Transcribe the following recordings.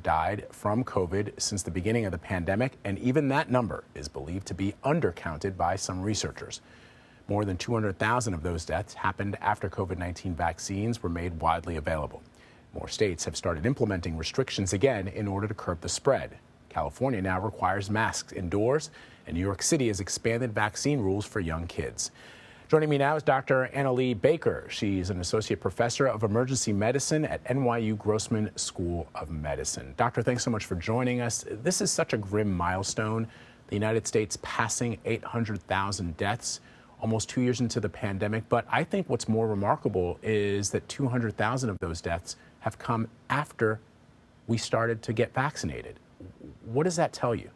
died from COVID since the beginning of the pandemic, and even that number is believed to be undercounted by some researchers. More than 200,000 of those deaths happened after COVID-19 vaccines were made widely available. More states have started implementing restrictions again in order to curb the spread. California now requires masks indoors, and New York City has expanded vaccine rules for young kids. Joining me now is Dr. Annalee Baker. She's an associate professor of emergency medicine at NYU Grossman School of Medicine. Doctor, thanks so much for joining us. This is such a grim milestone. The United States passing 800,000 deaths almost 2 years into the pandemic. But I think what's more remarkable is that 200,000 of those deaths have come after we started to get vaccinated. What does that tell you?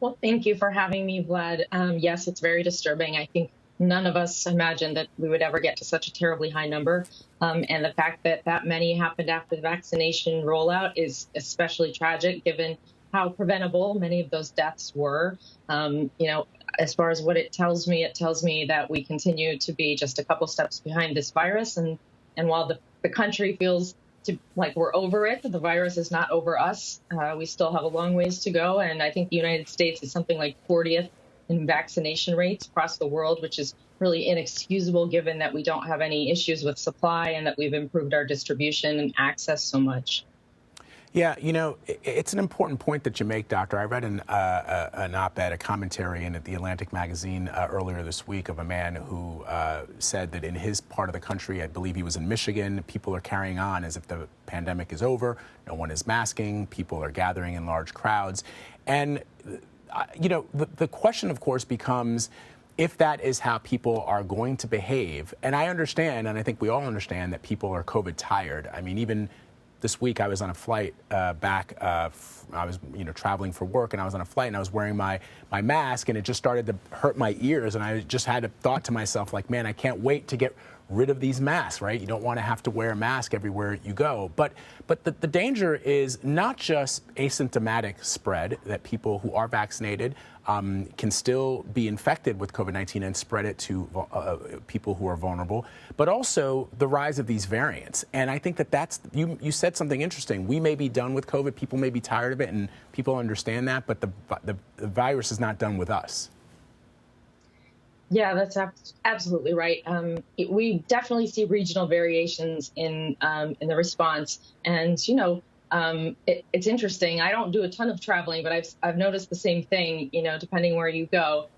Well, thank you for having me, Vlad. Yes, it's very disturbing. I think none of us imagined that we would ever get to such a terribly high number. And the fact that that many happened after the vaccination rollout is especially tragic, given how preventable many of those deaths were. As far as what it tells me that we continue to be just a couple steps behind this virus. And while the country feels like we're over it, the virus is not over us. We still have a long ways to go. And I think the United States is something like 40th in vaccination rates across the world, which is really inexcusable given that we don't have any issues with supply and that we've improved our distribution and access so much. Yeah, it's an important point that you make, Doctor. I read an op-ed, a commentary in The Atlantic magazine earlier this week of a man who said that in his part of the country, I believe he was in Michigan, people are carrying on as if the pandemic is over. No one is masking. People are gathering in large crowds. And, the question, of course, becomes if that is how people are going to behave. And I understand, and I think we all understand, that people are COVID tired. I mean, even this week, I was on a flight back. I was, traveling for work, and I was on a flight, and I was wearing my mask, and it just started to hurt my ears, and I just had a thought to myself, like, man, I can't wait to get rid of these masks, right? You don't want to have to wear a mask everywhere you go. But the danger is not just asymptomatic spread, that people who are vaccinated can still be infected with COVID-19 and spread it to people who are vulnerable, but also the rise of these variants. And I think that's, you said something interesting. We may be done with COVID, people may be tired of it, and people understand that, but the virus is not done with us. Yeah, that's absolutely right. We definitely see regional variations in the response, and it's interesting. I don't do a ton of traveling, but I've noticed the same thing. Depending where you go,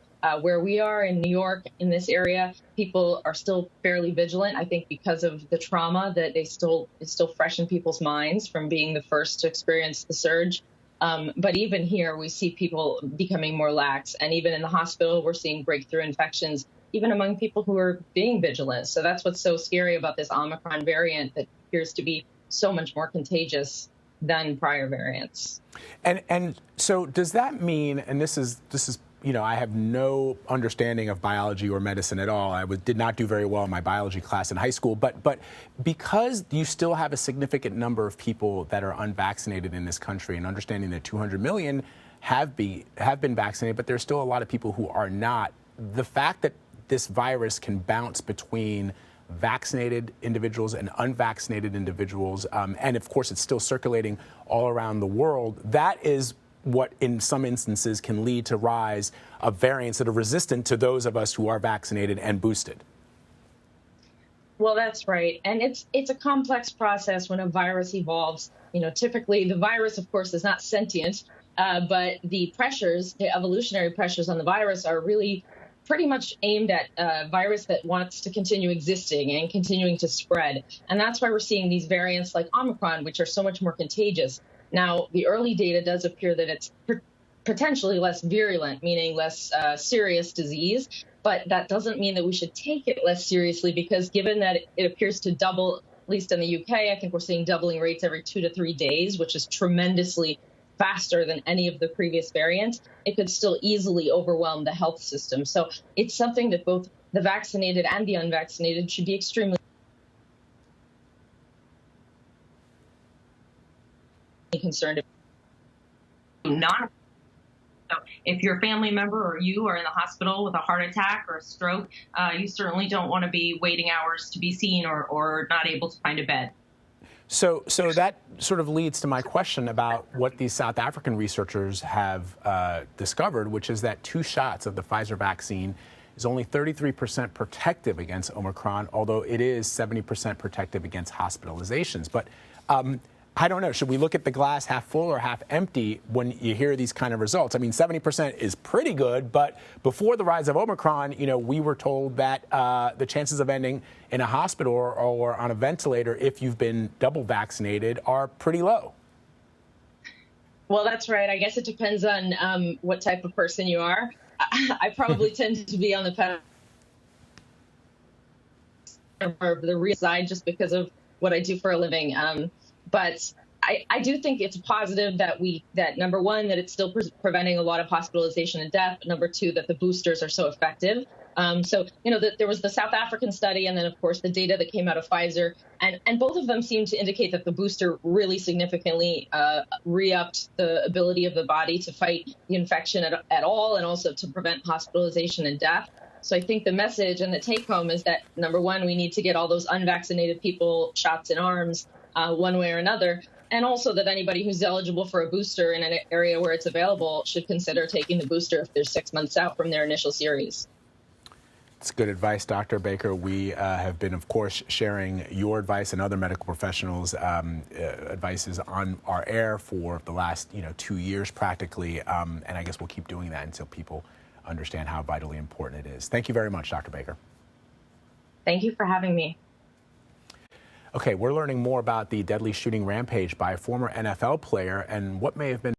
where we are in New York, in this area, people are still fairly vigilant. I think because of the trauma that it's still fresh in people's minds from being the first to experience the surge. But even here, we see people becoming more lax. And even in the hospital, we're seeing breakthrough infections, even among people who are being vigilant. So that's what's so scary about this Omicron variant that appears to be so much more contagious than prior variants. And so does that mean, and this is I have no understanding of biology or medicine at all. I did not do very well in my biology class in high school. But because you still have a significant number of people that are unvaccinated in this country, and understanding that 200 million have been vaccinated, but there's still a lot of people who are not. The fact that this virus can bounce between vaccinated individuals and unvaccinated individuals, and of course it's still circulating all around the world, that is what in some instances can lead to rise of variants that are resistant to those of us who are vaccinated and boosted. Well, that's right. And it's a complex process when a virus evolves. Typically the virus, of course, is not sentient, but the evolutionary pressures on the virus are really pretty much aimed at a virus that wants to continue existing and continuing to spread. And that's why we're seeing these variants like Omicron, which are so much more contagious. Now, the early data does appear that it's potentially less virulent, meaning less serious disease, but that doesn't mean that we should take it less seriously, because given that it appears to double, at least in the UK, I think we're seeing doubling rates every 2 to 3 days, which is tremendously faster than any of the previous variants. It could still easily overwhelm the health system. So it's something that both the vaccinated and the unvaccinated should be extremely concerned about. So if your family member or you are in the hospital with a heart attack or a stroke, you certainly don't want to be waiting hours to be seen or not able to find a bed. So that sort of leads to my question about what these South African researchers have discovered, which is that 2 shots of the Pfizer vaccine is only 33% protective against Omicron, although it is 70% protective against hospitalizations. But I don't know. Should we look at the glass half full or half empty when you hear these kind of results? I mean, 70% is pretty good, but before the rise of Omicron, we were told that the chances of ending in a hospital or on a ventilator if you've been double vaccinated are pretty low. Well, that's right. I guess it depends on what type of person you are. I probably tend to be on the the real side just because of what I do for a living. But I do think it's positive that number one, that it's still preventing a lot of hospitalization and death. But number two, that the boosters are so effective. There was the South African study and then, of course, the data that came out of Pfizer. And both of them seem to indicate that the booster really significantly re-upped the ability of the body to fight the infection at all and also to prevent hospitalization and death. So I think the message and the take home is that, number one, we need to get all those unvaccinated people shots in arms one way or another. And also that anybody who's eligible for a booster in an area where it's available should consider taking the booster if they're 6 months out from their initial series. It's good advice, Dr. Baker. We have been, of course, sharing your advice and other medical professionals' advices on our air for the last 2 years practically. And I guess we'll keep doing that until people understand how vitally important it is. Thank you very much, Dr. Baker. Thank you for having me. Okay, we're learning more about the deadly shooting rampage by a former NFL player and what may have been